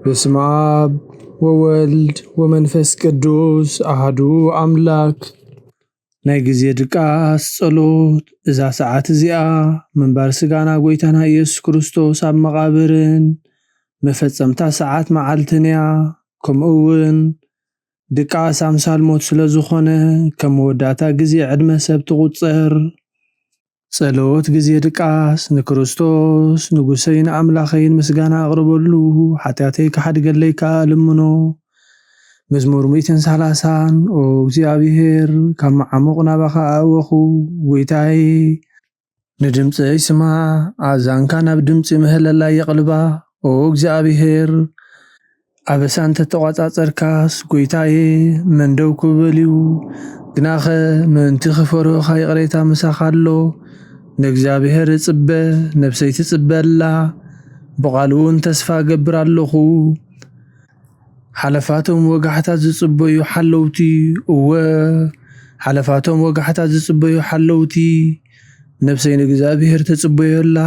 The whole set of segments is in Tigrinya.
በስመ አብ ወወልድ ወመንፈስ ቅዱስ አሐዱ አምላክ። ናይ ጊዜ ድቃስ ጸሎት እዛ ሰዓት እዚኣ መንባር ስጋና ጎይታና ኢየሱስ ክርስቶስ ኣብ መቃብርን መፈጸምታ ሰዓት መዓልትን እያ። ከምኡውን ድቃስ ኣምሳል ሞት ስለ ዝኾነ ከም መወዳእታ ጊዜ ዕድመ ሰብ ትቁጸር። ጸሎት ጊዜ ድቃስ ንክርስቶስ ንጉሰይን ኣምላኸይን ምስጋና ኣቕርበሉ ሓጢአተይ ከሓድገለይካ ልምኖ። መዝሙር 130 ኦ እግዚአብሔር ካብ መዓሙቕ ናባኻ ኣወኹ ጎይታዬ ንድምፀይ ስማ ኣዛንካ ናብ ድምፂ ምህለላ የቕልባ። ኦ እግዚአብሔር ኣበሳን ተተቋጻጸርካስ ጎይታዬ መንደው ክበል እዩ። ግናኸ ምእንቲ ክፈርዮኻ ይቕሬታ ምሳኻ ኣሎ። ንእግዚአብሔር እጽበ ነፍሰይ ትጽበላ ብቓልኡ እውን ተስፋ ገብር ኣለኹ። ሓለፋቶም ወጋሕታት ዝጽበዩ ሓለውቲ እወ ሓለፋቶም ወጋሕታት ዝጽበዩ ሓለውቲ ነፍሰይ ንእግዚአብሔር ተጽበየላ።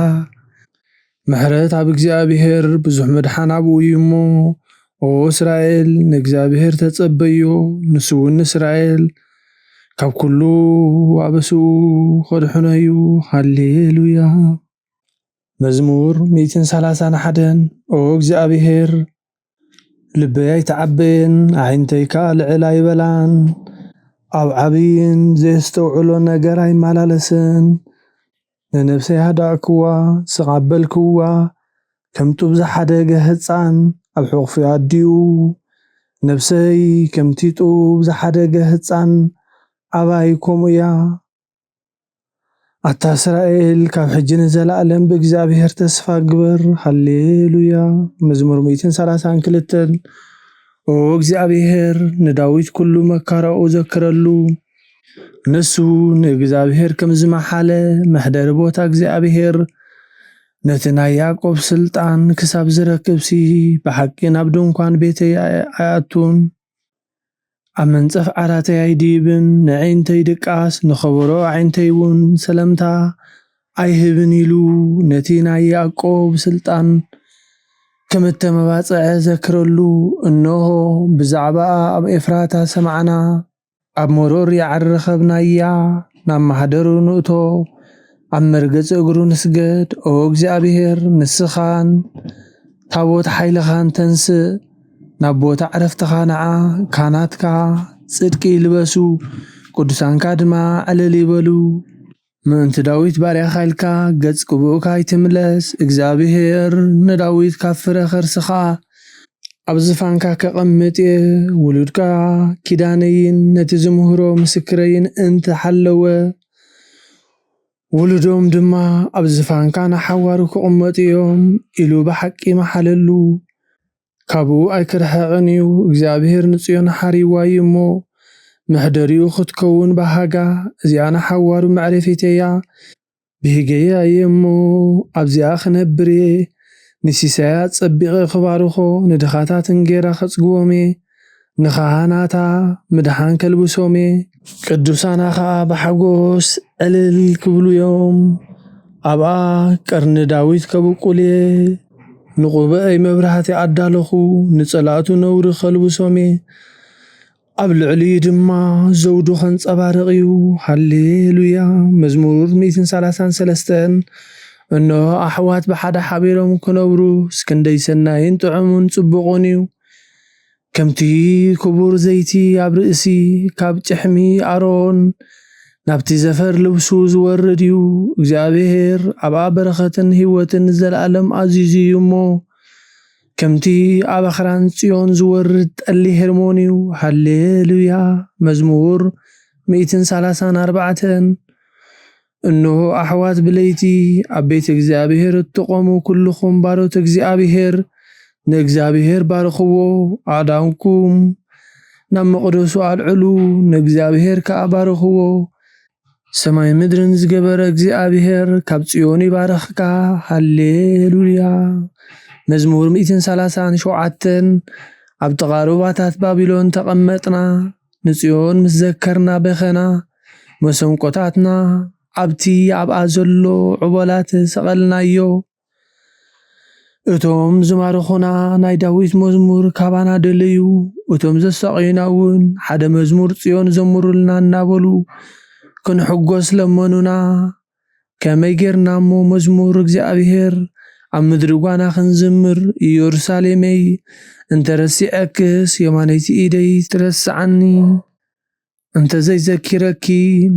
ምሕረት ኣብ እግዚአብሔር ብዙሕ መድሓን ኣብኡ እዩ እሞ ኦ እስራኤል ንእግዚአብሔር ተጸበዮ ንሱ እውን እስራኤል ካብ ኩሉ ኣበስኡ ከድሕነዩ። ሃሌሉያ። መዝሙር 131 ኦ እግዚአብሔር ልበይ ኣይተዓበየን ኣዒንተይካ ልዕል ኣይበላን። ኣብ ዓብይን ዘየስተውዕሎ ነገር ኣይመላለስን። ንነፍሰይ ሃዳእክዋ ስቕ ኣበልክዋ ከም ጡብ ዝሓደገ ህፃን ኣብ ሕቑፉ ኣድዩ። ነፍሰይ ከምቲ ጡብ ዝሓደገ ህፃን ኣባይ ከምኡ እያ። ኣታ እስራኤል ካብ ሕጂ ንዘለዓለም ብእግዚአብሔር ተስፋ ግበር። ሃሌሉያ። መዝሙር 132 ኦ እግዚአብሔር ንዳዊት ኩሉ መካራኡ ዘክረሉ። ንሱ ንእግዚአብሔር ከም ዝመሓለ መሕደሪ ቦታ እግዚአብሔር ነቲ ናይ ያዕቆብ ስልጣን ክሳብ ዝረክብሲ ብሓቂ ናብ ድንኳን ቤተይ ኣይኣቱን። ኣብ መንጸፍ ዓራተይ ኣይድይብን። ንዒንተይ ድቃስ ንኸበሮ ዒንተይ እውን ሰለምታ ኣይህብን ኢሉ ነቲ ናይ ያዕቆብ ስልጣን ከም እተመባጽዐ ዘክረሉ። እነሆ ብዛዕባ ኣብ ኤፍራታ ሰማዕና ኣብ ሞሮር ያዕሪ ረኸብናያ። ናብ ማሕደሩ ንእቶ ኣብ መርገጺ እግሩ ንስገድ። ኦ እግዚአብሔር ንስኻን ታቦት ሓይልኻን ተንስእ። ናብ ቦታ ዕረፍትኻ ነዓ። ካህናትካ ጽድቂ ይልበሱ ቅዱሳንካ ድማ ዕልል ይበሉ። ምእንቲ ዳዊት ባርያኻ ኢልካ ገጽ ቅቡእካ ይትምለስ። እግዚአብሔር ንዳዊት ካብ ፍረ ከርስኻ ኣብ ዝፋንካ ከቐምጥ እየ። ውሉድካ ኪዳነይን ነቲ ዝምህሮ ምስክረይን እንተ ሓለወ ውሉዶም ድማ ኣብ ዝፋንካ ንሓዋሩ ክቕመጡ እዮም ኢሉ ብሓቂ መሓለሉ። ካብኡ ኣይክርሐቕን እዩ። እግዚአብሔር ንጽዮን ሓሪዋዩ እሞ ምሕደሪኡ ክትከውን ባሃጋ። እዚኣ ንሓዋሩ መዕረፊት እያ። ብሂገያ እየ እሞ ኣብዚኣ ክነብር እየ። ንሲሳያ ጸቢቐ ክባርኾ ንድኻታትን ጌራ ከጽግቦም እየ። ንኻህናታ ምድሓን ከልብሶም እየ። ቅዱሳና ኸዓ ብሓጎስ ዕልል ክብሉ እዮም። ኣብኣ ቀርኒ ዳዊት ከብቁል እየ። ንቑበአይ መብራህቲ ኣዳለኹ ንጸላእቱ ነውሪ ከልብሶም እየ። ኣብ ልዕሊኡ ድማ ዘውዱ ኸንጸባርቕ እዩ። ሃሌሉያ። መዝሙር 133 እነሆ ኣሕዋት ብሓደ ሓቢሮም ክነብሩ እስክንደይ ሰናይን ጥዑሙን ጽቡቑን እዩ። ከምቲ ክቡር ዘይቲ ኣብ ርእሲ ካብ ጭሕሚ ኣሮን ናብቲ ዘፈር ልብሱ ዝወርድ እዩ። እግዚአብሔር ኣብኣ በረኸትን ህይወትን ዘለዓለም ኣዚዙ እዩ እሞ ከምቲ ኣብ ኣኽራን ጽዮን ዝወርድ ጠሊ ሄርሞን እዩ። ሃሌሉያ። መዝሙር 134 እነሆ ኣሕዋት ብለይቲ ኣብ ቤት እግዚአብሔር እትቖሙ ኩልኹም ባሮት እግዚአብሔር ንእግዚአብሔር ባርኽዎ። ኣእዳውኩም ናብ መቕደሱ ኣልዕሉ ንእግዚአብሔር ከዓ ባርኽዎ። ሰማይ ምድርን ዝገበረ እግዚአብሔር ካብ ጽዮን ይባረኽካ። ሃሌሉያ። መዝሙር 137 ኣብ ጥቓ ሩባታት ባቢሎን ተቐመጥና ንጽዮን ምስ ዘከርና በኸና። መሰንቆታትና ኣብቲ ኣብኣ ዘሎ ዑቦላት ሰቐልናዮ። እቶም ዝማርኹና ናይ ዳዊት መዝሙር ካባና ደለዩ እቶም ዘሳቀዩና እውን ሓደ መዝሙር ጽዮን ዘምሩልና እናበሉ ክንሕጎስ ለመኑና ከመይ ጌርና እሞ መዝሙር እግዚአብሔር ኣብ ምድሪ ጓና ክንዝምር ኢየሩሳሌመይ እንተረሲዐክስ የማነይቲ ኢደይ ትረስዓኒ እንተ ዘይዘኪረኪ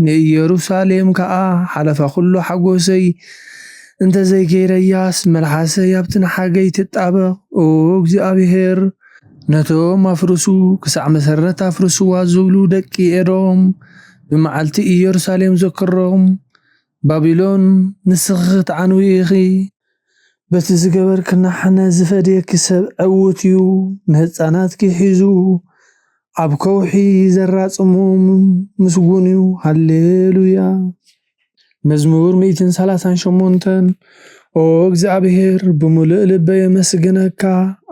ንኢየሩሳሌም ከዓ ሓለፋ ኩሉ ሓጎሰይ እንተ ዘይገይረያስ መልሓሰይ ኣብቲ ንሓገይ ትጣበቕ ኦ እግዚአብሔር ነቶም ኣፍርሱ ክሳዕ መሰረት ኣፍርሱዋ ዝብሉ ደቂ ኤዶም ብመዓልቲ ኢየሩሳሌም ዘክሮም ባቢሎን ንስኺ ክትዓንዊ ኢኺ በቲ ዝገበርክና ሓነ ዝፈድየኪ ሰብ ዕውት እዩ ንህፃናትኪ ሒዙ ኣብ ከውሒ ዘራጽሞም ምስጉን እዩ ሃሌሉያ መዝሙር 138 ኦ እግዚአብሔር ብሙሉእ ልበይ የመስግነካ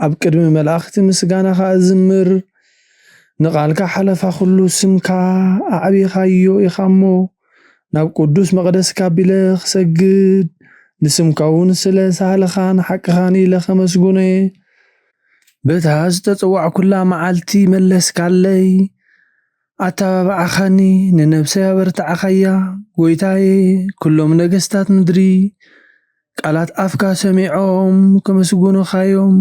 ኣብ ቅድሚ መላእኽቲ ምስጋናኻ እዝምር ንቓልካ ሓለፋ ኩሉ ስምካ ኣዕቢኻዮ ኢኻ እሞ ናብ ቅዱስ መቕደስካ ኣቢለ ክሰግድ ንስምካ እውን ስለ ሳህልኻን ሓቅኻን ኢለ ከመስጉነ በታ ዝተፅዋዕ ኩላ መዓልቲ መለስካለይ ኣተባብዓኻኒ ንነብሰይ ኣበርትዓኻያ ጎይታዬ ኩሎም ነገስታት ምድሪ ቃላት ኣፍካ ሰሚዖም ከመስጉኑኻዮም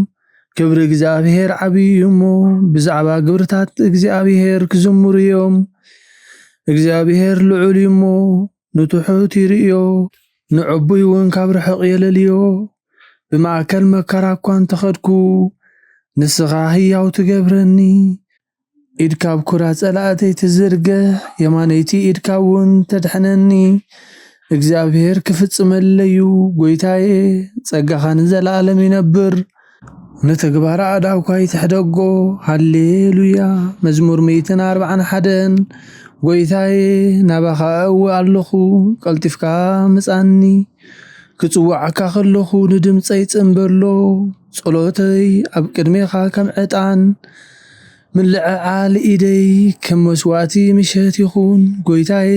ክብሪ እግዚአብሔር ዓብዪ እሞ ብዛዕባ ግብርታት እግዚአብሔር ክዝምሩ እዮም እግዚአብሔር ልዑል እሞ ንትሑት ይርእዮ ንዕቡይ እውን ካብ ርሕቕ የለልዮ ብማእከል መከራ እኳ እንተኸድኩ ንስኻ ህያው ትገብረኒ ኢድካ ኣብ ኩራት ጸላእተይ ትዝርግሕ የማነይቲ ኢድካ እውን ተድሕነኒ እግዚአብሔር ክፍጽመለዩ ጎይታዬ ጸጋኻ ንዘለዓለም ይነብር ንተግባር ኣእዳውካ ይትሕደጎ ሃሌሉያ መዝሙር 141 ጎይታዬ ናባኻ እወ ኣለኹ ቀልጢፍካ ምጻኒ ክጽዋዓካ ከለኹ ንድምፀይ ጽንበሎ ጸሎተይ ኣብ ቅድሜኻ ከም ዕጣን ምልዕዓል ኢደይ ከም መስዋዕቲ ምሸት ይኹን ጎይታዬ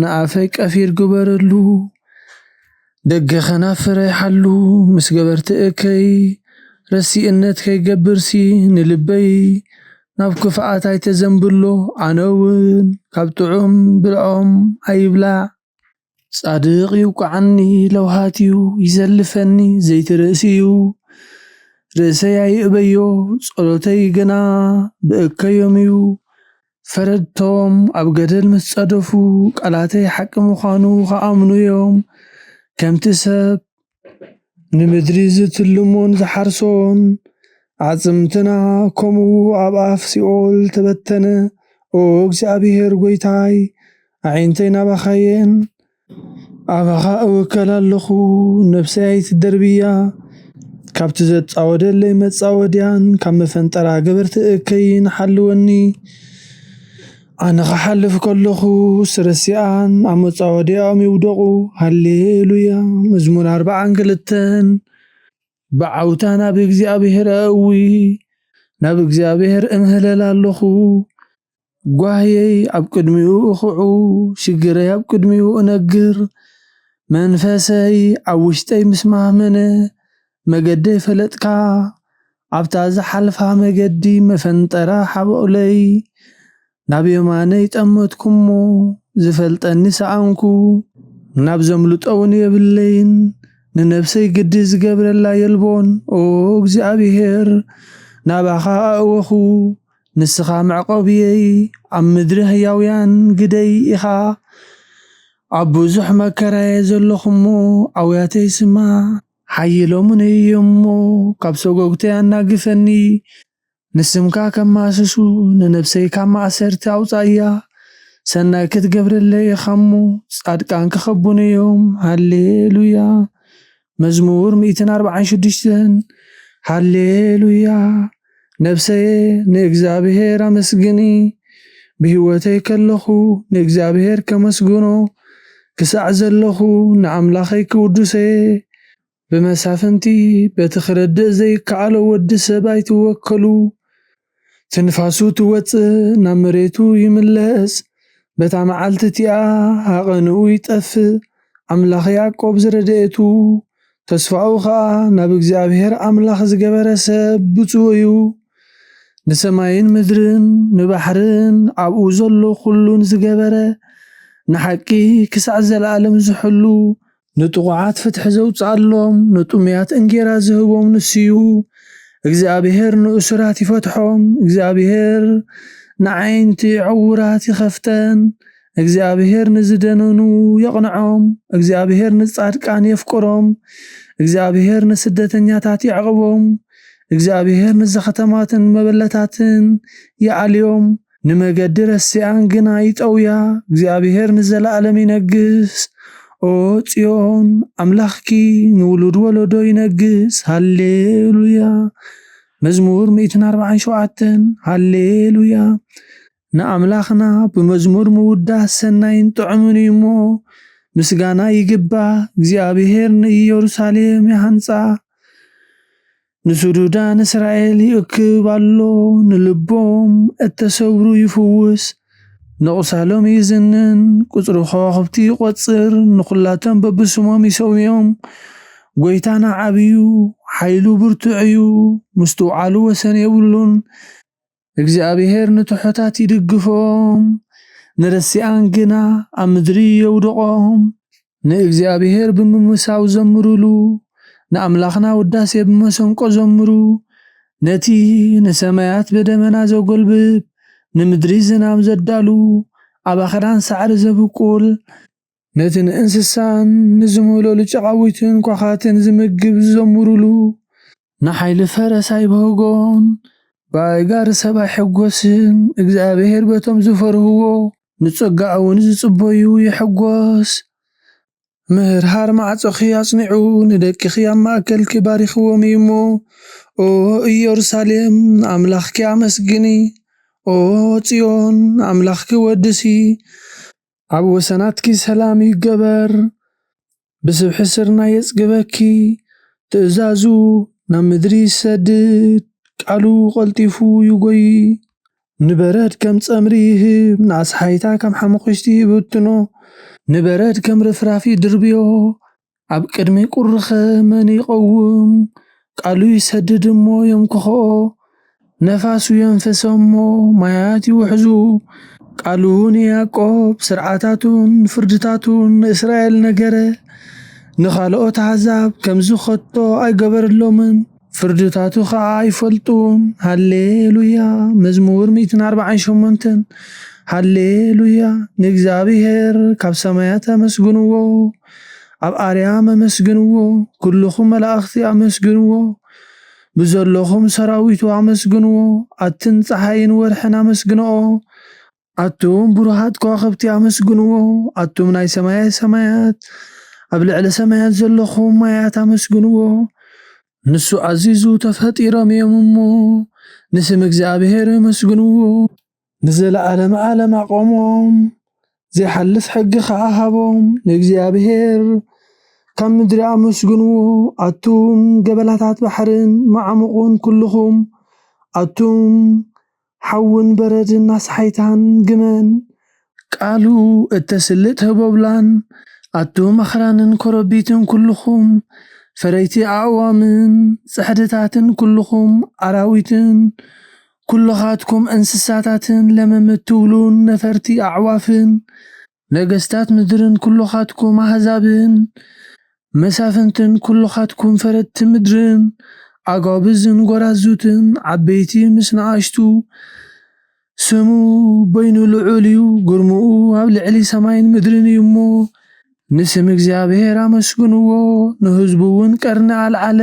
ንኣፈይ ቀፊር ግበረሉ ደገ ኸናፍረ ይሓሉ ምስ ገበርቲ እከይ ረሲእነት ከይገብርሲ ንልበይ ናብ ክፍኣት ኣይተዘንብሎ ኣነ እውን ካብ ጥዑም ብልዖም ኣይብላዕ ጻድቕ ይውቃዓኒ ለውሃት እዩ ይዘልፈኒ ዘይቲ ርእሲ እዩ ርእሰይ ኣይእበዮ ጸሎተይ ግና ብእከዮም እዩ ፈረድቶም ኣብ ገደል ምስ ጸደፉ ቃላተይ ሓቂ ምዃኑ ከኣምኑ እዮም ከምቲ ሰብ ንምድሪ ዝትልሙን ዝሓርሶን ዓጽምትና ከምኡ ኣብ ኣፍ ሲኦል ተበተነ ኦ እግዚአብሔር ጎይታይ ኣዒንተይ ናባኻየን ኣባኻ እውከል ኣለኹ ነፍሰይ ኣይትደርብያ ካብቲ ዘጻወደለይ መጻወድያን ካብ መፈንጠራ ገበርቲ እከይን ሓልወኒ ኣነ ክሓልፍ ከለኹ ስረሲኣን ኣብ መጻወድያኦም ይውደቑ ሃሌሉያ መዝሙር 42 ብዓውታ ናብ እግዚአብሔር እዊ ናብ እግዚአብሔር እምህለል ኣለኹ ጓህየይ ኣብ ቅድሚኡ እኽዑ ሽግረይ ኣብ ቅድሚኡ እነግር መንፈሰይ ኣብ ውሽጠይ ምስማመነ መገደይ ፈለጥካ ኣብታ ዝሓልፋ መገዲ መፈንጠራ ሓበቕለይ ናብ የማነይ ጠመትኩሞ ዝፈልጠኒ ሰኣንኩ ናብ ዘምልጠውን የብለይን ንነፍሰይ ግዲ ዝገብረላ የልቦን ኦ እግዚአብሔር ናባኻ ኣእወኹ ንስኻ መዕቆብየይ ኣብ ምድሪ ህያውያን ግደይ ኢኻ ኣብ ብዙሕ መከራየ ዘለኹሞ ኣውያተይ ስማዕ ሓይሎምን እዮሞ ካብ ሰጎግተይ ኣናግፈኒ ንስምካ ከማስሱ ንነፍሰይ ካብ ማእሰርቲ ኣውፃእያ ሰናይ ክትገብረለይ ኢኻሞ ጻድቃን ክኸቡን እዮም ሃሌሉያ መዝሙር 146 ሃሌሉያ ነፍሰየ ንእግዚአብሔር ኣመስግኒ ብህይወተይ ከለኹ ንእግዚአብሔር ከመስግኖ ክሳዕ ዘለኹ ንኣምላኸይ ክውድሰየ ብመሳፍንቲ በቲ ክረድእ ዘይከኣሎ ወዲ ሰብ ኣይትወከሉ ትንፋሱ ትወፅእ ናብ መሬቱ ይምለስ በታ መዓልቲ እቲኣ ሃቐንኡ ይጠፍእ ኣምላኽ ያዕቆብ ዝረድኤቱ ተስፋኡ ከዓ ናብ እግዚኣብሔር ኣምላኽ ዝገበረ ሰብ ብፁዕ እዩ። ንሰማይን ምድርን ንባሕርን ኣብኡ ዘሎ ኩሉን ዝገበረ ንሓቂ ክሳዕ ዘለዓለም ዝሕሉ ንጥቑዓት ፍትሒ ዘውፅኣሎም ንጡምያት እንጌራ ዝህቦም ንሱ እዩ። እግዚኣብሔር ንእሱራት ይፈትሖም፣ እግዚኣብሔር ንዓይንቲ ዕውራት ይኸፍተን፣ እግዚኣብሔር ንዝደነኑ የቕንዖም፣ እግዚአብሔር ንጻድቃን የፍቅሮም፣ እግዚአብሔር ንስደተኛታት ይዕቅቦም፣ እግዚአብሔር ንዘኸተማትን መበለታትን ይዓልዮም፣ ንመገዲ ረሲኣን ግና ይጠውያ፣ እግዚአብሔር ንዘለዓለም ይነግስ። ኦ ጽዮን ኣምላኽኪ ንውሉድ ወለዶ ይነግስ። ሃሌሉያ። መዝሙር 147 ሃሌሉያ። ንኣምላኽና ብመዝሙር ምውዳስ ሰናይን ጥዑምን እዩ እሞ ምስጋና ይግባእ። እግዚአብሔር ንኢየሩሳሌም ይሃንጻ፣ ንሱዱዳን እስራኤል ይእክብ ኣሎ፣ ንልቦም እተሰብሩ ይፍውስ፣ ንቑሳሎም ይዝንን፣ ቁጽሪ ከዋኽብቲ ይቖጽር፣ ንኹላቶም በብስሞም ይሰውዮም። ጐይታና ዓብዩ ሓይሉ ብርቱዕ እዩ፣ ምስቱ ባዕሉ ወሰን የብሉን። እግዚአብሔር ንትሑታት ይድግፎም፣ ንረሲኣን ግና ኣብ ምድሪ የውድቖም። ንእግዚአብሔር ብምምሳው ዘምሩሉ፣ ንኣምላኽና ውዳሴ ብመሰንቆ ዘምሩ። ነቲ ንሰማያት በደመና ዘጐልብብ፣ ንምድሪ ዝናብ ዘዳሉ፣ ኣብ ኣኽራን ሳዕሪ ዘብቁል፣ ነቲ ንእንስሳን ንዝመለሉ ጨቓዊትን ኳኻትን ዝምግብ ዘምሩሉ። ንሓይሊ ፈረስ ኣይበህጎን፣ ብኣእጋር ሰብ ኣይሕጐስን። እግዚአብሔር በቶም ዝፈርህዎ ንጸጋዕ እውን ዝጽበዩ ይሕጐስ። ምህርሃር ማዕጾኺ ኣጽኒዑ፣ ንደቂኺ ኣብ ማእከልኪ ባሪኽዎም እዩ እሞ። ኦ ኢየሩሳሌም ኣምላኽኪ ኣመስግኒ፣ ኦ ጽዮን ኣምላኽኪ ወድሲ። ኣብ ወሰናትኪ ሰላም ይገበር፣ ብስብሒ ስርናይ የጽግበኪ። ትእዛዙ ናብ ምድሪ ይሰድድ፣ ቃሉ ቐልጢፉ ይጐይ። ንበረድ ከም ጸምሪ ይህብ፣ ንኣስሓይታ ከም ሓመኹሽቲ ይብትኖ። ንበረድ ከም ርፍራፍ ይድርብዮ፣ ኣብ ቅድሚ ቁርኸ መን ይቐውም። ቃሉ ይሰድድ እሞ የምክኽኦ፣ ነፋሱ የንፈሶ እሞ ማያት ይውሕዙ። ቃሉ ንያዕቆብ ስርዓታቱን ፍርድታቱን ንእስራኤል ነገረ። ንኻልኦት ኣሕዛብ ከምዚ ኸቶ ኣይገበረሎምን፣ ፍርድታቱ ከዓ ኣይፈልጡን። ሃሌሉያ። መዝሙር 148 ሃሌሉያ። ንእግዚአብሔር ካብ ሰማያት ኣመስግንዎ፣ ኣብ ኣርያም ኣመስግንዎ፣ ኩልኹም መላእኽቲ ኣመስግንዎ፣ ብዘለኹም ሰራዊቱ ኣመስግንዎ። ኣትን ፀሓይን ወርሕን ኣመስግንኦ፣ ኣቱም ብሩሃት ከዋኽብቲ ኣመስግንዎ። ኣቱም ናይ ሰማያት ኣብ ልዕሊ ሰማያት ዘለኹም ማያት ኣመስግንዎ። ንሱ ኣዚዙ ተፈጢሮም እዮም እሞ ንስም እግዚአብሔር ኣመስግንዎ። ንዘለዓለም ዓለም ኣቆሞም፣ ዘይሓልፍ ሕጊ ከዓ ሃቦም። ንእግዚአብሔር ካብ ምድሪ ኣመስግንዎ፣ ኣቱም ገበላታት ባሕርን ማዕሙቑን ኩልኹም፣ ኣቱም ሓውን በረድን ኣስሓይታን ግመን። ቃሉ እተስልጥ ህቦብላን፣ ኣቱም ኣኽራንን ኮረቢትን ኩልኹም፣ ፈረይቲ ኣዕዋምን ጽሕድታትን ኩልኹም፣ ኣራዊትን ኩልኻትኩም እንስሳታትን ለመምት ትብሉን ነፈርቲ ኣዕዋፍን፣ ነገስታት ምድርን ኩልኻትኩም ኣሕዛብን፣ መሳፍንትን ኩልኻትኩም ፈረድቲ ምድርን፣ ኣጓብዝን ጐራዙትን ዓበይቲ ምስ ንኣሽቱ። ስሙ በይኑ ልዑል እዩ፣ ግርምኡ ኣብ ልዕሊ ሰማይን ምድርን እዩ እሞ። ንስም እግዚአብሔር ኣመስግንዎ፣ ንህዝቡ እውን ቀርኒ ኣልዓለ።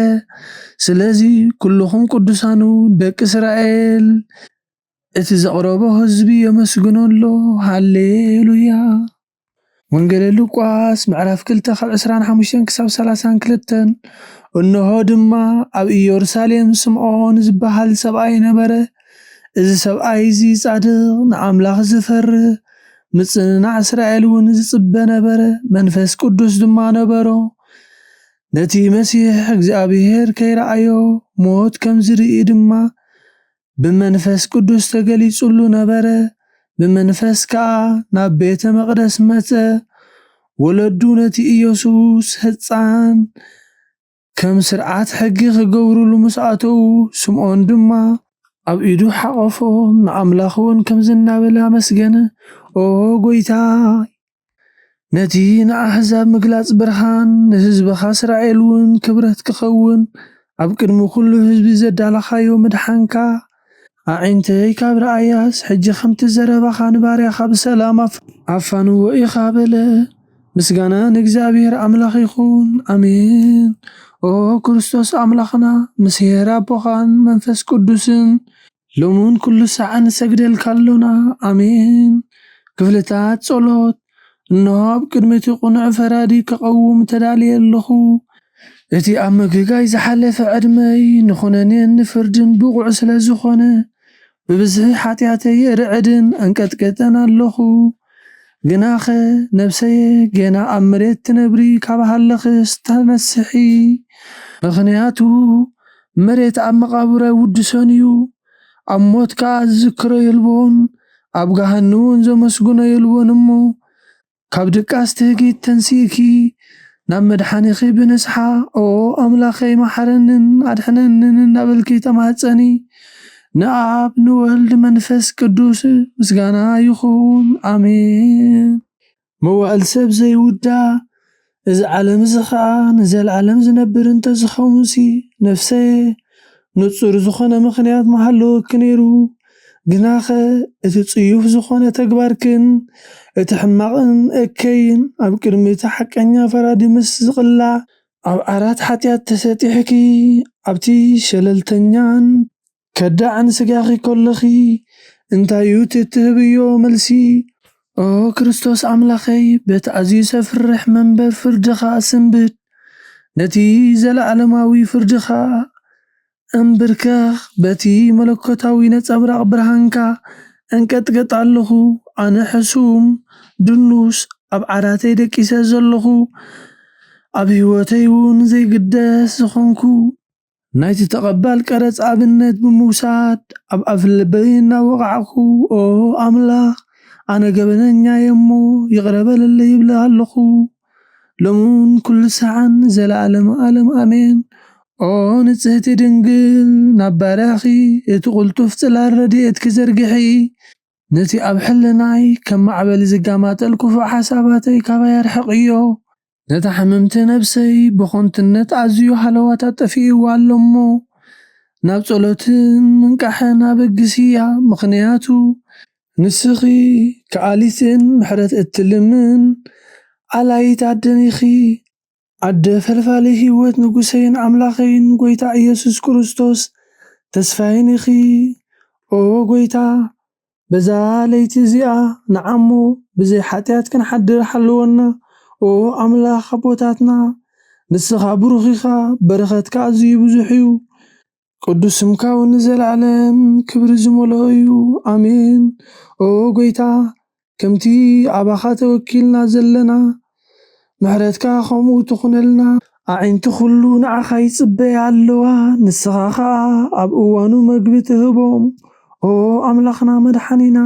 ስለዚ ኩልኹም ቅዱሳኑ ደቂ እስራኤል እቲ ዘቕረቦ ህዝቢ የመስግነሎ። ሃሌሉያ። ወንጌል ሉቃስ ምዕራፍ 2 ካብ 25 ክሳብ 32። እነሆ ድማ ኣብ ኢየሩሳሌም ስምዖን ዝበሃል ሰብኣይ ነበረ። እዚ ሰብኣይ እዚ ጻድቕ ንኣምላኽ ዝፈርህ ምጽንናዕ እስራኤል እውን ዝጽበ ነበረ። መንፈስ ቅዱስ ድማ ነበሮ። ነቲ መሲሕ እግዚአብሔር ከይረኣዮ ሞት ከም ዝርኢ ድማ ብመንፈስ ቅዱስ ተገሊጹሉ ነበረ። ብመንፈስ ከዓ ናብ ቤተ መቕደስ መጸ። ወለዱ ነቲ ኢየሱስ ሕፃን ከም ስርዓት ሕጊ ክገብሩሉ ምስኣተው ስምዖን ድማ ኣብ ኢዱ ሓቆፎ ንኣምላኽ እውን ከም ዝናበለ ኣመስገነ። ኦ ጎይታይ ነቲ ንኣሕዛብ ምግላጽ ብርሃን ንህዝብኻ እስራኤል እውን ክብረት ክኸውን ኣብ ቅድሚ ኩሉ ህዝቢ ዘዳለኻዮ ምድሓንካ ኣዒንተይ ካብ ረኣያስ ሕጂ ከምቲ ዘረባኻ ንባርያኻ ብሰላም ኣፋንዎ ኢኻ በለ። ምስጋና ንእግዚኣብሔር ኣምላኽ ይኹን ኣሜን። ኦ ክርስቶስ ኣምላኽና ምስ ሄር ኣቦኻን መንፈስ ቅዱስን ሎሙን ኩሉ ሰዓት ንሰግደልካ ኣሎና ኣሜን። ክፍልታት ጸሎት እነሆ ኣብ ቅድሚቲ ቁኑዕ ፈራዲ ክቐውም ተዳልየ ኣለኹ። እቲ ኣብ ምግጋይ ዝሓለፈ ዕድመይ ንኹነኔን ንፍርድን ብቑዕ ስለ ዝኾነ ብብዝሒ ሓጢኣተይ ርዕድን አንቀጥቀጠን ኣለኹ። ግናኸ ነብሰየ ገና ኣብ መሬት ትነብሪ ካብ ሃለኽስ ተነስሒ። ምኽንያቱ መሬት ኣብ መቓብራይ ውድሶን እዩ። ኣብ ሞት ከዓ ዝዝክሮ የልቦን ኣብ ገሃነም እውን ዘመስግኖ የልቦን እሞ ካብ ድቃስ ትህጊት ተንሲእኪ ናብ መድሓኒኺ ብንስሓ ኦ ኣምላኸይ መሓረንን ኣድሕነንን እናበልኪ ተማፀኒ። ንኣብ ንወልድ መንፈስ ቅዱስ ምስጋና ይኹን ኣሜን። መዋእል ሰብ ዘይውዳእ እዚ ዓለም እዚ ከዓ ንዘለዓለም ዝነብር እንተዝኸውንሲ ነፍሰየ ንጹር ዝኾነ ምኽንያት መሃለወኪ ነይሩ። ግናኸ እቲ ጽዩፍ ዝኾነ ተግባርክን እቲ ሕማቕን እከይን ኣብ ቅድሚ እቲ ሓቀኛ ፈራዲ ምስ ዝቕላዕ ኣብ ዓራት ሓጢኣት ተሰጢሕኪ ኣብቲ ሸለልተኛን ከዳዕን ስጋኺ ከለኺ እንታይ እዩ ትህብዮ መልሲ? ኦ ክርስቶስ ኣምላኸይ በቲ ኣዝዩ ዘፍርሕ መንበር ፍርድኻ ስንብድ ነቲ ዘለዓለማዊ ፍርድኻ እምብርከኽ በቲ መለኮታዊ ነጸብራቕ ብርሃንካ እንቀጥቀጥ ኣለኹ። ኣነ ሕሱም ድኑስ ኣብ ዓራተይ ደቂሰ ዘለኹ ኣብ ህይወተይ እውን ዘይግደስ ዝኾንኩ ናይቲ ተቐባል ቀረጽ ኣብነት ብምውሳድ ኣብ ኣፍልበይ እናወቕዓኹ ኦ ኣምላኽ ኣነ ገበነኛ እሞ ይቕረበለለይ ይብለ ኣለኹ ሎሙን ኩሉ ሰዓን ዘለዓለም ዓለም ኣሜን። ኦ ንጽህቲ ድንግል ናብ ባርያኺ እቲ ቁልጡፍ ጽላል ረድኤት ክዘርግሒ ነቲ ኣብ ሕልናይ ከም ማዕበል ዝጋማጠል ክፉእ ሓሳባተይ ካባይ ኣርሕቕዮ ነታ ሕምምቲ ነብሰይ ብኾንትነት ኣዝዩ ሓለዋት ኣጠፊእዋ ኣሎ እሞ ናብ ጸሎትን ምንቃሕን ኣበግስያ። ምኽንያቱ ንስኺ ከኣሊትን ምሕረት እትልምን ኣላይት ኣደኒኺ ኣደ ፈልፋሊ ህይወት ንጉሰይን ኣምላኸይን ጎይታ ኢየሱስ ክርስቶስ ተስፋይን ኢኺ። ኦ ጎይታ በዛ ለይቲ እዚኣ ንዓሞ ብዘይ ሓጢኣት ክንሓድር ሓልወና። ኦ ኣምላኽ ኣቦታትና ንስኻ ብሩኽ ኢኻ፣ በረኸትካ ኣዝዩ ብዙሕ እዩ። ቅዱስ ስምካ እውን ንዘለዓለም ክብሪ ዝመልኦ እዩ ኣሜን። ኦ ጎይታ ከምቲ ኣባኻ ተወኪልና ዘለና ምሕረትካ ከምኡ ትኹነልና። ኣዒንቲ ኩሉ ንዓኻ ይጽበያ ኣለዋ፣ ንስኻ ከዓ ኣብ እዋኑ መግቢ ትህቦም። ኦ ኣምላኽና መድሓኒና፣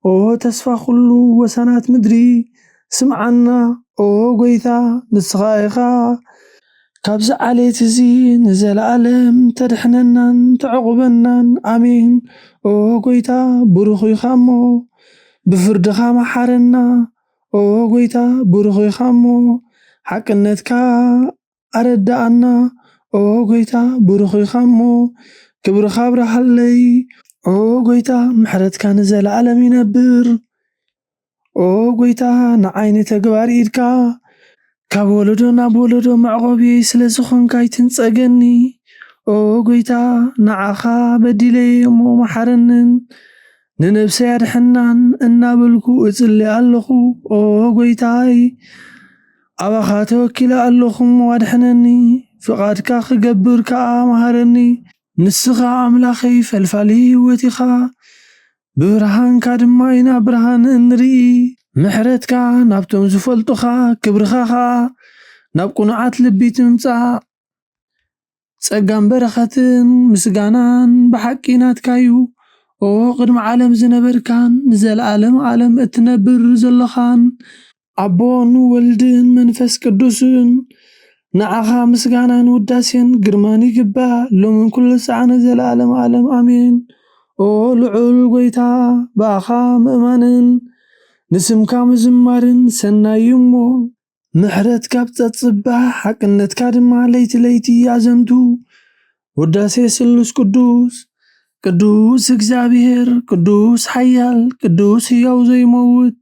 ኦ ተስፋ ኩሉ ወሰናት ምድሪ ስምዓና። ኦ ጎይታ ንስኻ ኢኻ ካብዚ ዓሌት እዚ ንዘለዓለም ተድሕነናን ተዕቁበናን ኣሜን። ኦ ጎይታ ብሩኽ ኢኻ እሞ ብፍርድኻ መሓረና። ኦ ጎይታ ብሩኽ ኢኻ እሞ ሓቅነትካ ኣረዳኣና። ኦ ጎይታ ብሩኽ ኢኻ እሞ ክብርኻ ኣብርሃለይ። ኦ ጎይታ ምሕረትካ ንዘለዓለም ይነብር። ኦ ጎይታ ንዓይኒ ተግባር ኢድካ ካብ ወለዶ ናብ ወለዶ መዕቆብየይ ስለ ዝኾንካ ይትንጸገኒ። ኦ ጎይታ ንዓኻ በዲለየ እሞ መሓረንን ንነብሰይ ኣድሕናን እናበልኩ እጽልይ ኣለኹ። ኦ ጎይታይ ኣባኻ ተወኪለ ኣለኹ እሞ ኣድሕነኒ፣ ፍቓድካ ክገብር ከዓ መሃረኒ። ንስኻ ኣምላኸይ ፈልፋሊ ህይወት ኢኻ፣ ብብርሃንካ ድማ ኢና ብርሃን እንርኢ። ምሕረትካ ናብቶም ዝፈልጡኻ ክብርኻ ከዓ ናብ ቁኑዓት ልቢ ትምጻእ። ጸጋን በረኸትን ምስጋናን ብሓቂ ናትካ እዩ። ኦ ቅድሚ ዓለም ዝነበርካን ንዘለዓለም ዓለም እትነብር ዘለኻን ኣቦን ወልድን መንፈስ ቅዱስን نعخا مسغانا نوداسين جرماني جبا لومن كل ساعة زلالم عالم آمين او لعول غويتا باخا مؤمنن نسمكا مزمارن سنايمو محرت كابتت صباح حقنت كادما ليتي يازنتو وداسي سلوس قدوس قدوس እግዚአብሔር ቅዱስ ኃያል ቅዱስ ሕያው ዘይመውት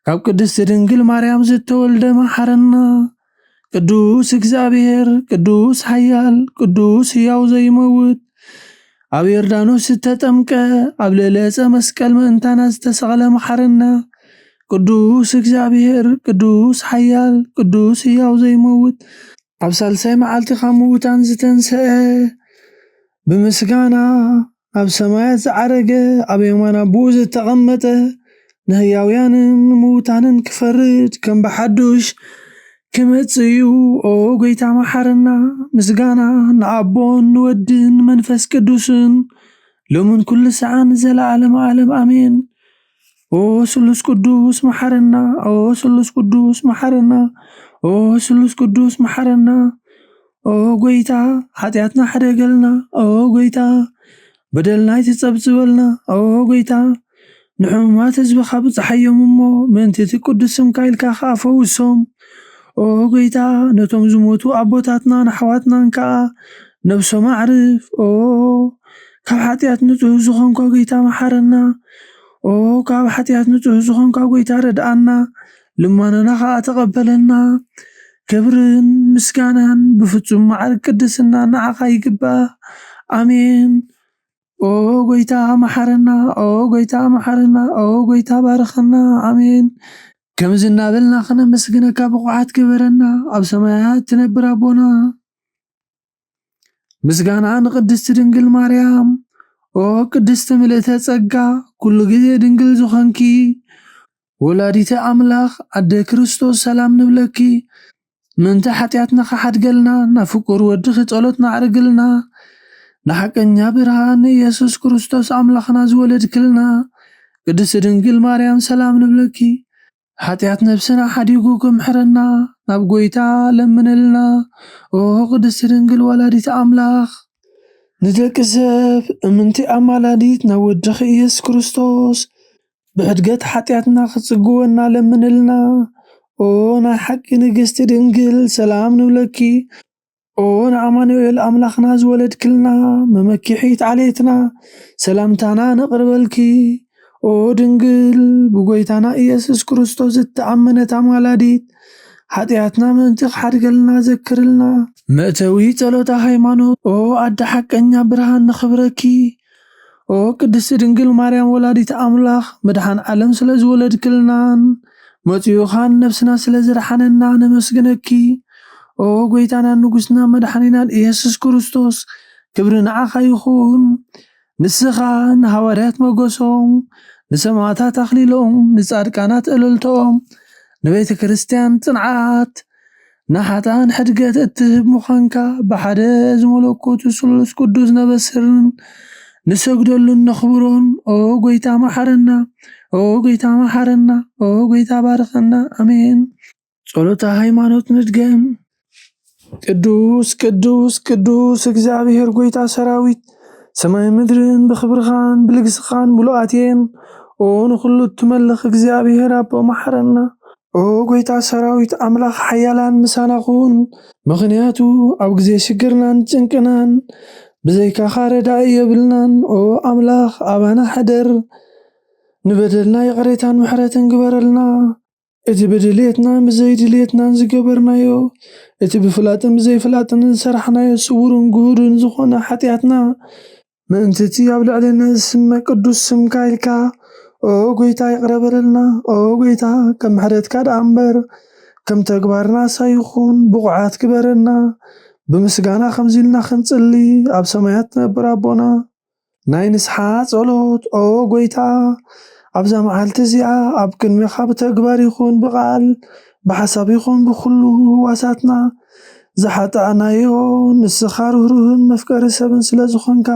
ካብ ቅድስት ድንግል ማርያም ዝተወልደ መሐረና ቅዱስ እግዚአብሔር ቅዱስ ኃያል ቅዱስ ሕያው ዘይመውት ኣብ ዮርዳኖስ ዝተጠምቀ ኣብ ለለጸ መስቀል ምእንታና ዝተሰቕለ መሐረና ቅዱስ እግዚአብሔር ቅዱስ ኃያል ቅዱስ ሕያው ዘይመውት ኣብ ሳልሳይ መዓልቲ ካብ ምውታን ዝተንስአ ብምስጋና ኣብ ሰማያት ዝዓረገ ኣብ የማን ኣቡኡ ዝተቐመጠ ንህያውያንን ምውታንን ክፈርድ ከም ብሓዱሽ ክመጽእ እዩ። ኦ ጎይታ መሐረና ምስጋና ንኣቦን ንወድን መንፈስ ቅዱስን ሎምን ኩሉ ሰዓን ዘለዓለም ዓለም ኣሜን። ኦ ስሉስ ቅዱስ መሐረና ኦ ስሉስ ቅዱስ መሐረና ኦ ስሉስ ቅዱስ መሐረና ኦ ጎይታ ኃጢአትና ሓደገልና ኦ ጎይታ በደልና ይትጸብጽበልና ኦ ጎይታ ንሕሙማት ህዝብኻ ብፀሓዮም እሞ ምእንቲ ቅዱስ ስምካ ኢልካ ኸኣ ፈውሶም ኦ ጎይታ ነቶም ዝሞቱ ኣቦታትናን ኣሕዋትናን ከዓ ነብሶም ኣዕርፍ ኦ ካብ ኃጢአት ንጹህ ዝኾንካ ጎይታ መሐረና ኦ ካብ ኃጢአት ንጹህ ዝኾንካ ጎይታ ረድኣና ልማንና ከዓ ተቐበለና ክብርን ምስጋናን ብፍጹም ማዕርግ ቅድስና ንዓኻ ይግባእ ኣሜን። ኦ ጎይታ መሐረና ኦ ጎይታ መሐረና ኦ ጎይታ ባርኸና ኣሜን። ከምዚ እናበልና ኽነመስግነካ ብቑዓት ግበረና ኣብ ሰማያት ትነብር ኣቦና ምስጋና ንቅድስቲ ድንግል ማርያም ኦ ቅድስቲ ምልእተ ጸጋ ኩሉ ግዜ ድንግል ዝኾንኪ ወላዲተ ኣምላኽ ኣደ ክርስቶስ ሰላም ንብለኪ ምንተ ኃጢአትና ኸሓድገልና ናፍቁር ወድኺ ጸሎት ናዕርግልና ንሓቀኛ ብርሃን ኢየሱስ ክርስቶስ ኣምላኽና ዝወለድክልና ቅድስቲ ድንግል ማርያም ሰላም ንብለኪ ኃጢአት ነብስና ሓዲጉ ክምሕረና ናብ ጎይታ ለምንልና ኦ ቅድስቲ ድንግል ወላዲተ ኣምላኽ ንደቂ ሰብ እምንቲ ኣማላዲት ናብ ወድኺ ኢየሱስ ክርስቶስ ብሕድገት ኃጢአትና ክጽግወና ለምንልና ኦ ናይ ሓቂ ንግሥቲ ድንግል ሰላም ንብለኪ ኦ ንኣማኑኤል ኣምላኽና ዝወለድክልና መመኪሒት ዓሌትና ሰላምታና ነቕርበልኪ ኦ ድንግል ብጎይታና ኢየሱስ ክርስቶስ ዝተኣመነት ኣማላዲት ኃጢአትና ምእንቲ ክሓድገልና ዘክርልና መእተዊ ጸሎታ ሃይማኖት ኦ ኣደ ሓቀኛ ብርሃን ንኽብረኪ ኦ ቅድስቲ ድንግል ማርያም ወላዲተ ኣምላኽ መድኃን ዓለም ስለ ዝወለድክልናን መጺኡኻን ነፍስና ስለ ዝረሓነና ነመስግነኪ ኦ ጎይታና ንጉስና መድኃኒናን ኢየሱስ ክርስቶስ ክብሪ ንዓኻ ይኹን። ንስኻ ንሃዋርያት መጎሶም ንሰማዕታት ኣኽሊሎም ንጻድቃናት እልልቶኦም ንቤተ ክርስቲያን ጽንዓት ናሓጣን ሕድገት እትህብ ምዃንካ ብሓደ ዝመለኮቱ ስሉስ ቅዱስ ነበስርን ንሰግደሉን ነኽብሮን ኦ ጎይታ መሐረና ኦ ጎይታ መሐረና ኦ ጎይታ ባርኸና ኣሜን። ጸሎተ ሃይማኖት ንድገም። ቅዱስ ቅዱስ ቅዱስ እግዚአብሔር ጎይታ ሰራዊት ሰማይ ምድርን ብኽብርኻን ብልግስኻን ሙሉኣት እየን። ኦ ንኹሉ እትመልኽ እግዚአብሔር ኣቦ መሐረና ኦ ጎይታ ሰራዊት ኣምላኽ ሓያላን ምሳና ኹን ምኽንያቱ ኣብ ግዜ ሽግርናን ጭንቅናን ብዘይካኻ ረዳኢ የብልናን ኦ ኣምላኽ ኣባና ሓደር ንበደልና ይቕሬታን ምሕረትን ግበረልና እቲ ብድልየትናን ብዘይድልየትናን ዝገበርናዮ እቲ ብፍላጥን ብዘይፍላጥን ዝሰራሕናዮ ስውርን ጉህድን ዝኾነ ኃጢአትና ምእንቲ እቲ ኣብ ልዕልና ዝስመ ቅዱስ ስምካ ኢልካ ኦ ጎይታ ይቕረበለልና ኦ ጎይታ ከም ምሕረትካ ደኣ እምበር ከም ተግባርና ሳይኹን ብቑዓት ግበረና ብምስጋና ከምዚ ኢልና ክንጽሊ ኣብ ሰማያት ትነብር ኣቦና ናይ ንስሓ ጸሎት ኦ ጎይታ ኣብዛ መዓልቲ እዚኣ ኣብ ቅድሚኻ ብተግባር ይኹን ብቓል ብሓሳብ ይኹን ብኹሉ ህዋሳትና ዝሓጣእናዮ ንስኻ ርህሩህን መፍቀሪ ሰብን ስለ ዝኾንካ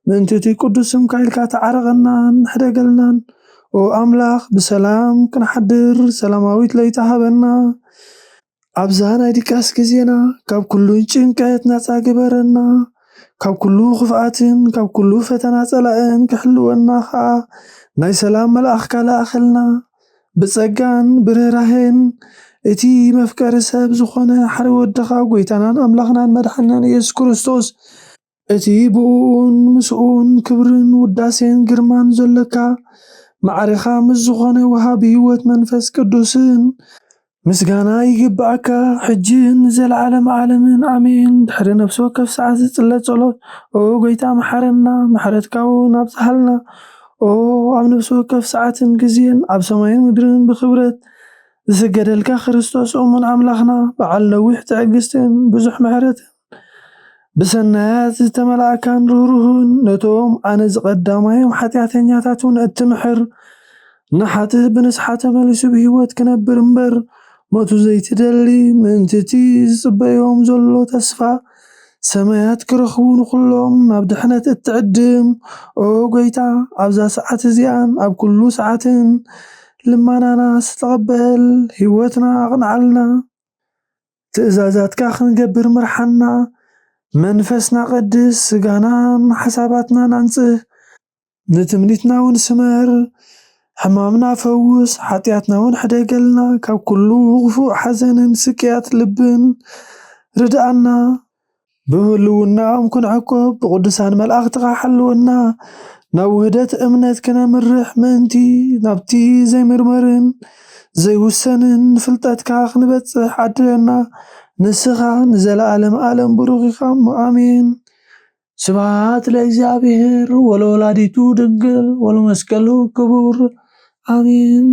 ምእንቲ እቲ ቅዱስ ስምካ ኢልካ ተዓረቐናን ሕደገልናን ኦ ኣምላኽ ብሰላም ክንሓድር ሰላማዊት ለይታ ሃበና ኣብዛ ናይ ድቃስ ግዜና ካብ ኩሉ ጭንቀት ነፃ ግበረና ካብ ኩሉ ክፍኣትን ካብ ኩሉ ፈተና ፀላእን ክሕልወና ከዓ ናይ ሰላም መልኣኽ ካላእኸልና ብፀጋን ብርህራሄን እቲ መፍቀሪ ሰብ ዝኾነ ሓደ ወድኻ ጎይታናን ኣምላኽናን መድሓኒናን ኢየሱስ ክርስቶስ እቲ ብኡን ምስኡን ክብርን ውዳሴን ግርማን ዘለካ ማዕሪኻ ምስ ዝኾነ ወሃቢ ህይወት መንፈስ ቅዱስን ምስጋና ይግባእካ ሕጂን ዘለዓለም ዓለምን ኣሜን። ድሕሪ ነፍሲ ወከፍ ሰዓት ዝፅለት ጸሎት ኦ ጎይታ መሓረና ምሕረትካ እውን ኣብዝሃልና ኦ ኣብ ነፍሲ ወከፍ ሰዓትን ግዜን ኣብ ሰማይን ምድርን ብክብረት ዝሰገደልካ ክርስቶስ እሙን ኣምላኽና በዓል ነዊሕ ትዕግስትን ብዙሕ ምሕረትን ብሰናያት ዝተመላእካን ርህሩህን ነቶም ኣነ ዝቐዳማዮም ሓጢአተኛታት እውን እትምሕር ንሓጥእ ብንስሓ ተመሊሱ ብሂወት ክነብር እምበር ሞቱ ዘይትደሊ ምእንትቲ ዝፅበዮም ዘሎ ተስፋ ሰማያት ክረኽቡ ንኩሎም ናብ ድሕነት እትዕድም ኦ ጎይታ ኣብዛ ሰዓት እዚኣን ኣብ ኩሉ ሰዓትን ልማናና ዝተቐበል ህይወትና ኣቕንዓልና ትእዛዛትካ ክንገብር ምርሓና መንፈስና ቀድስ ስጋናን ሓሳባትናን አንጽህ ንትምኒትና እውን ስመር ሕማምና ፈውስ ሓጢአትና እውን ሕደገልና ካብ ኩሉ ክፉእ ሓዘንን ስቅያት ልብን ርድኣና ብህልውናኦም ክንዕቆብ ብቅዱሳን መላእኽትኻ ሓልወና ናብ ውህደት እምነት ክነምርሕ ምእንቲ ናብቲ ዘይምርመርን ዘይውሰንን ፍልጠትካ ክንበጽሕ ዓድለና ንስኻ ንዘለዓለም ዓለም ብሩኽ ኢኻ አሜን። ስብሐት ለእግዚአብሔር ወለወላዲቱ ድንግል ወለመስቀሉ ክቡር አሜን።